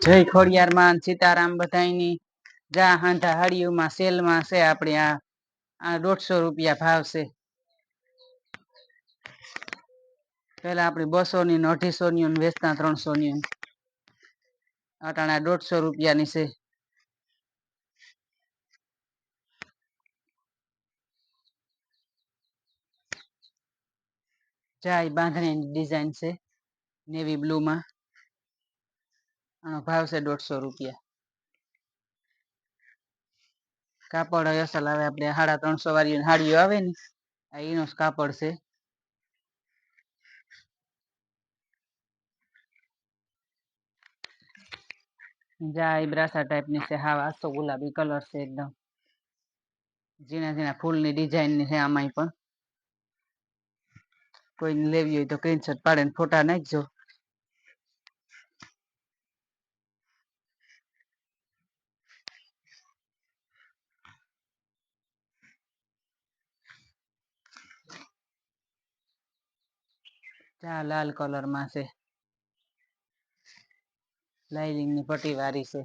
જય ખોડિયાર માં સીતારામ બધાઈની જા હાંધા હળિયુંમાં સેલમાં છે આપણે આ 150 રૂપિયા ભાવ છે. પેલા આપડી 200 ની 250 ની વેચતા 300 ની અટાણા 150 રૂપિયાની છે. જાય બાંધણીની ડિઝાઇન છે નેવી બ્લુ માં આનો ભાવ છે 150 રૂપિયા. કાપડ અસલ આવે આપણે 350 વાળી હાડીઓ આવે ને એનો કાપડ છે. જાય બ્રાસા ટાઈપ ની છે હાવ આસો ગુલાબી કલર છે એકદમ ઝીણા ઝીણા ફૂલની ડિઝાઇન ની છે આમાંય પણ કોઈને લેવી હોય તો સ્ક્રીનશોટ પાડીને ફોટા નાખજો. ચા લાલ કલર માં છે લાઇનિંગ ની પટ્ટી વાળી છે.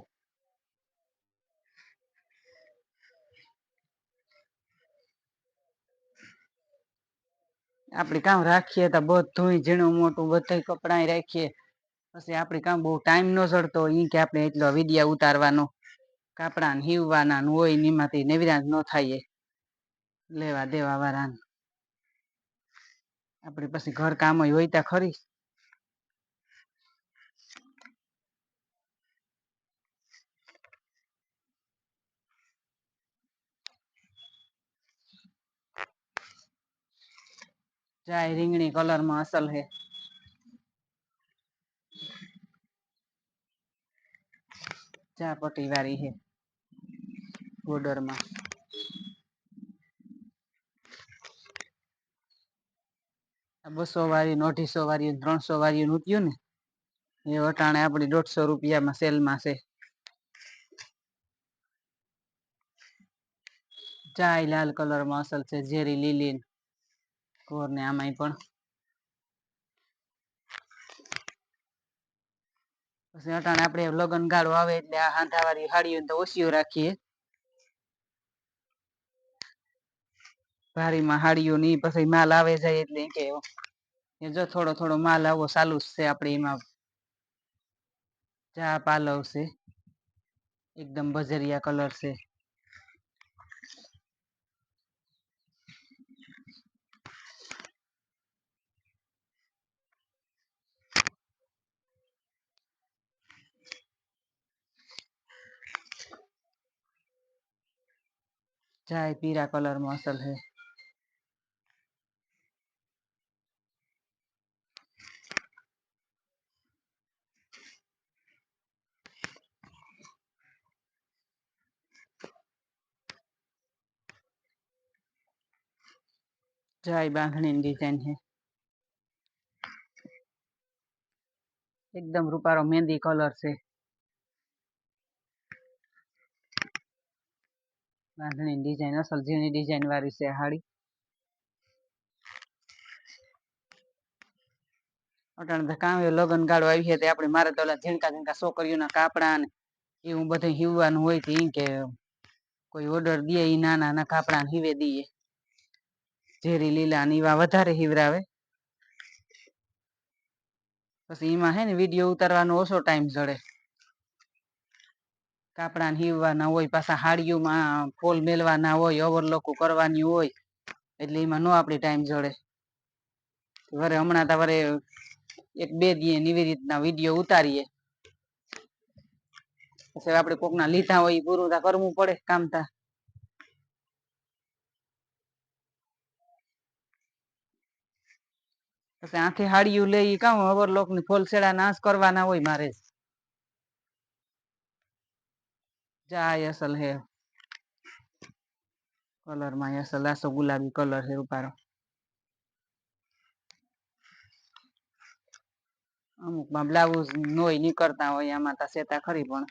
આપડે કામ રાખીએ તો બધું ઝીણું મોટું બધું કપડા રાખીએ પછી આપડે કામ બહુ ટાઈમ ન જડતો ઈ કે આપણે એટલો વિડિયા ઉતારવાનો કાપડા હીવવાના હોય એમાંથી નેવરાજ ન થાય લેવા દેવા વાળા આપડે પછી ઘર કામ હોય ત ખરી જાય રીંગણી કલર માં અસલ હે ચા પટી વાળી હે બોર્ડર માં 200 વાળી 250 વાળી 300 વાળી નૂત્યું ને એ વટાણે આપડી 150 રૂપિયામાં સેલમાં છે. ચાય લાલ કલર માં અસલ છે ઝેરી લીલી કોર ને આમાંય પણ પછી અટાણે આપડે લગ્ન ગાળો આવે એટલે આ હાંધાવાળી હાડીઓ તો ઓછીઓ રાખીએ ભારી માં હાડીઓ ની પછી માલ આવે જાય એટલે કે એ જો થોડો થોડો માલ આવો ચાલુ જ છે આપડે એમાં ચા પાલવ છે એકદમ બજરિયા કલર છે. જાય પીરા કલર માં અસલ હે જાય બાંધણી ડિઝાઇન છે એકદમ રૂપારો મહેંદી કલર છે. બાંધણી ડિઝાઇન અસલ ઝીણી ડિઝાઇન વાળી છે હાડી અટાણે કામ લગ્ન ગાળો આવી છે આપડે મારે તો ઝીણકા ઝીણકા છોકરીઓ ના કાપડા એવું બધું હીવવાનું હોય તો એ કે કોઈ ઓર્ડર દે એ નાના કાપડા હીવે દઈએ ઝેરી લીલા એવા વધારે હીવરાવે પછી એમાં હે ને વિડીયો ઉતારવાનો ઓછો ટાઈમ જડે કાપડા હીવવાના હોય પાછા હાડીઓમાં ફોલ મેલવાના હોય ઓવરલોક કરવાની હોય એટલે એમાં ન આપડે ટાઈમ જોડે વરે હમણાં તો વરે 1-2 દી એવી રીતના વિડીયો ઉતારીએ પછી આપડે કોક ના લીધા હોય પૂરું ત કરવું પડે કામતા પછી આખી હાડીયું લઈ ક ઓવરલોક ની ફોલસેડા નાશ કરવાના હોય મારે જાય અસલ હે કલર માં અસલ આસો ગુલાબી કલર છે રૂપારો અમુકમાં બ્લાઉઝ નોય નીકળતા હોય આમાં ત સેતા ખરી પણ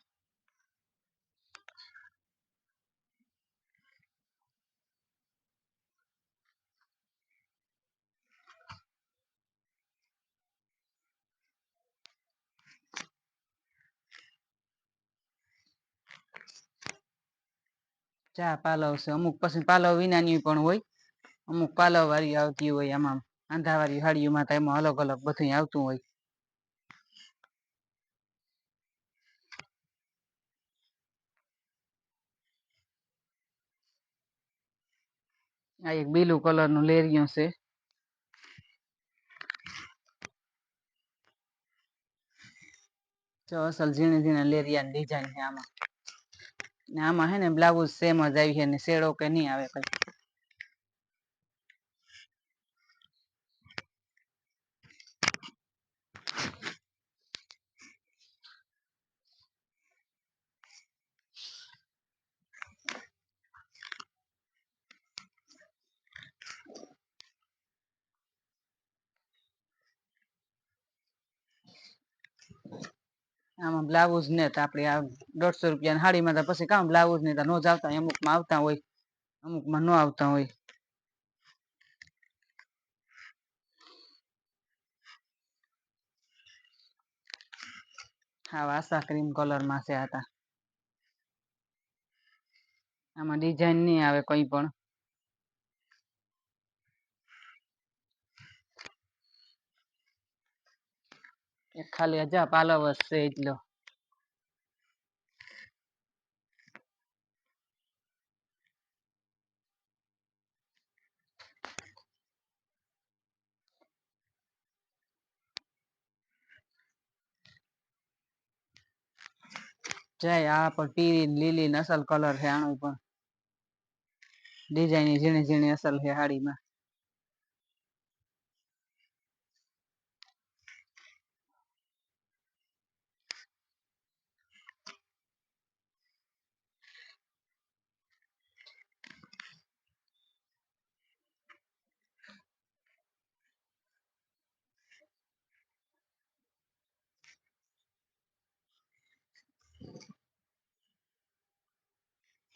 ચા પાલવ છે, અમુક પછી પાલવ વિનાની પણ હોય, અમુક પાલવ વાળી આવતી હોય, આમાં આંધાવાળી હાડીઓમાં તો એમાં અલગ અલગ બધું આવતું હોય. આ એક બ્લુ કલર નું લેરિયું છે. જો અસલ ઝીણા ઝીણા લેરિયાની ડિઝાઇન છે આમાં. ને આમાં હે ને બ્લાઉઝ સેમ જ આવી છે ને શેડો કે નહીં આવે કઈ. આમાં બ્લાઉઝ ને તો આપડે આ 150 રૂપિયા હાડીમાં તો પછી કામ બ્લાઉઝ ને તો નો જ આવતા હોય, અમુકમાં આવતા હોય, અમુકમાં ન આવતા હોય. હા આશા ક્રીમ કલર માં છે આતા. આમાં ડિઝાઇન નહીં આવે કઈ પણ. એક ખાલી હજા પાલવ જ છે એટલો. જાય આ પણ પીળી લીલી અસલ કલર છે આનું પણ. ડિઝાઇન ઝીણી ઝીણી અસલ છે હાડીમાં.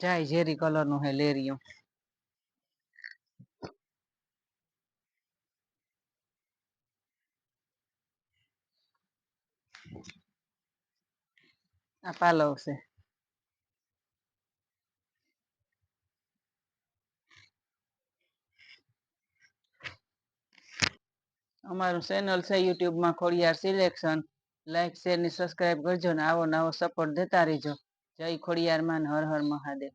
જાય ઝેરી કલર નું હે લેરિયું. આ પાલવ છે. અમારું ચેનલ છે યુટ્યુબ માં ખોડિયાર સિલેક્શન. લાઈક શેર ને સબસ્ક્રાઈબ કરજો ને આવો નવો સપોર્ટ દેતા રહીજો. જય ખોડિયાર માં, હર હર મહાદેવ.